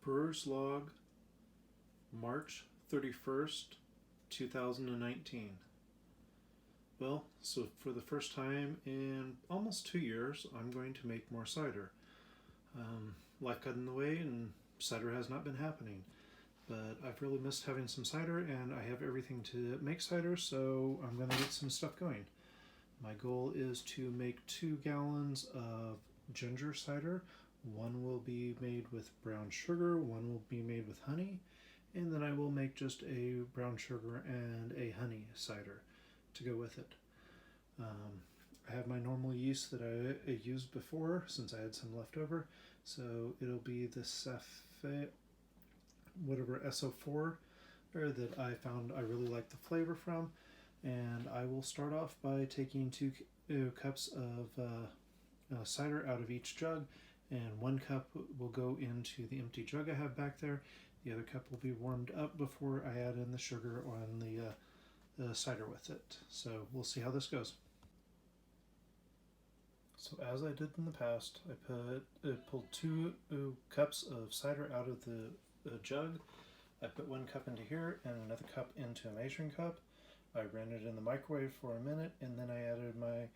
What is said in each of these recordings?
Brewers Log March 31st, 2019. Well, so for the first time in almost 2 years, I'm going to make more cider. Life got in the way and cider has not been happening. But I've really missed having some cider and I have everything to make cider, so I'm going to get some stuff going. My goal is to make 2 gallons of ginger cider. One will be made with brown sugar, one will be made with honey, and then I will make just a brown sugar and a honey cider to go with it. I have my normal yeast that I used before since I had some left over, so it'll be the Safale S-04 that I found I really like the flavor from, and I will start off by taking 2 cups of cider out of each jug, and 1 cup will go into the empty jug I have back there. The other cup will be warmed up before I add in the sugar on the cider with it. So we'll see how this goes. So as I did in the past, I pulled 2 cups of cider out of the jug. I put 1 cup into here and another cup into a measuring cup. I ran it in the microwave for a minute, and then I added my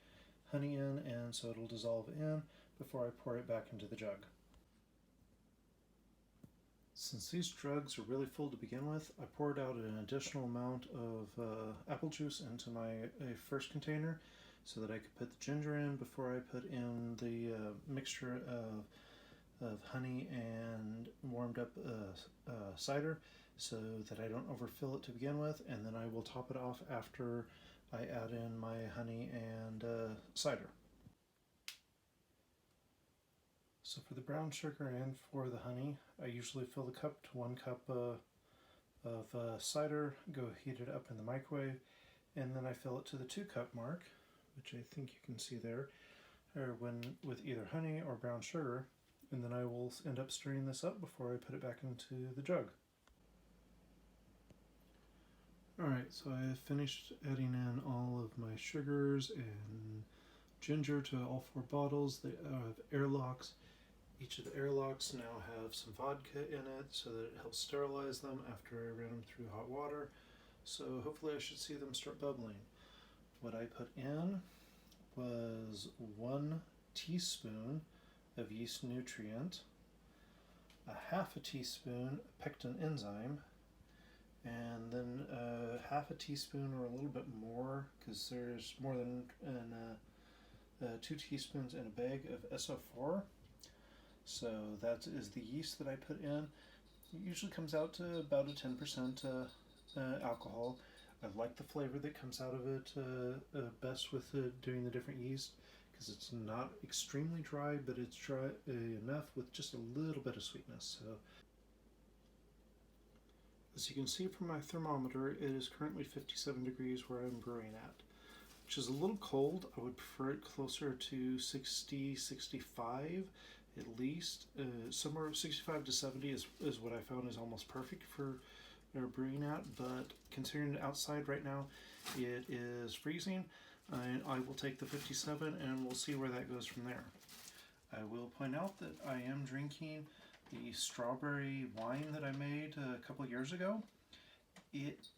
honey in, and so it'll dissolve in before I pour it back into the jug. Since these jugs are really full to begin with, I poured out an additional amount of apple juice into my first container so that I could put the ginger in before I put in the mixture of honey and warmed up cider, so that I don't overfill it to begin with, and then I will top it off after I add in my honey and cider. So for the brown sugar and for the honey, I usually fill the cup to 1 cup of cider, go heat it up in the microwave, and then I fill it to the 2 cup mark, which I think you can see there, with either honey or brown sugar, and then I will end up stirring this up before I put it back into the jug. Alright, so I have finished adding in all of my sugars and ginger to all 4 bottles. They have airlocks. Each of the airlocks now have some vodka in it so that it helps sterilize them after I ran them through hot water. So hopefully I should see them start bubbling. What I put in was 1 teaspoon of yeast nutrient, a half a teaspoon pectin enzyme, and then half a teaspoon or a little bit more, because there's more than 2 teaspoons in a bag of S-04. So that is the yeast that I put in. It usually comes out to about a 10% alcohol. I like the flavor that comes out of it best with doing the different yeast, because it's not extremely dry, but it's dry enough with just a little bit of sweetness. So, as you can see from my thermometer, it is currently 57 degrees where I'm brewing at, which is a little cold. I would prefer it closer to 60, 65 at least. Somewhere 65 to 70 is what I found is almost perfect for brewing at, but considering the outside right now, it is freezing. I will take the 57 and we'll see where that goes from there. I will point out that I am drinking the strawberry wine that I made a couple of years ago. It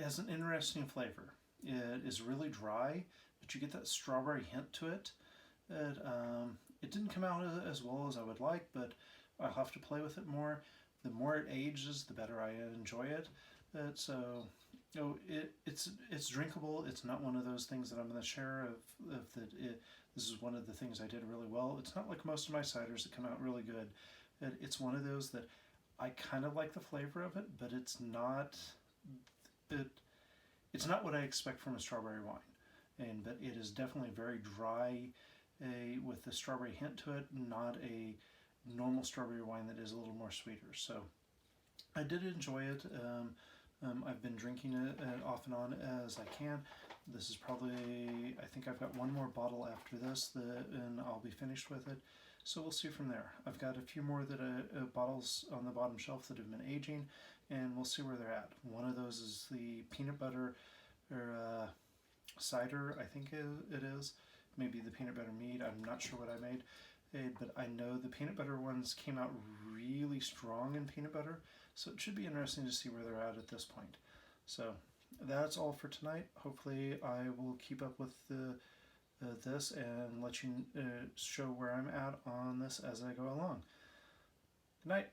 has an interesting flavor. It is really dry, but you get that strawberry hint to it. It didn't come out as well as I would like, but I'll have to play with it more. The more it ages, the better I enjoy it. So, it's drinkable. It's not one of those things that I'm going to share this is one of the things I did really well. It's not like most of my ciders that come out really good. It's one of those that I kind of like the flavor of it, but it's not what I expect from a strawberry wine. But it is definitely very dry with the strawberry hint to it, not a normal strawberry wine that is a little more sweeter. So I did enjoy it. I've been drinking it off and on as I can. This is probably, I think I've got 1 more bottle after this, and I'll be finished with it. So we'll see from there. I've got a few more bottles on the bottom shelf that have been aging, and we'll see where they're at. One of those is the peanut butter cider, I think it is. Maybe the peanut butter mead. I'm not sure what I made. but I know the peanut butter ones came out really strong in peanut butter, so it should be interesting to see where they're at this point. So that's all for tonight. Hopefully I will keep up with this and let you show where I'm at on this as I go along. Good night.